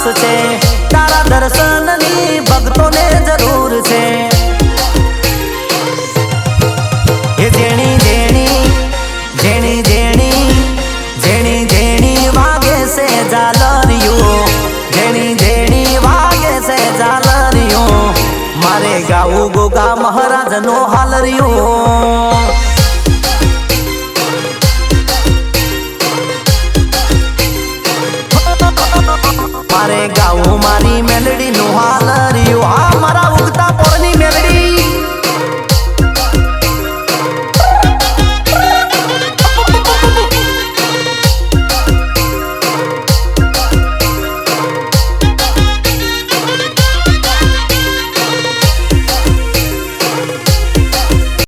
આસ છે તારા દર્શનની ભક્તોને જરૂર છે એ જેણી જેણી જેણી જેણી જેણી જેણી વાગે છે ઝાલરિયો જેણી જેણી વાગે છે ઝાલરિયો મારે ગાવું ગોગા મહારાજનો હાલરિયો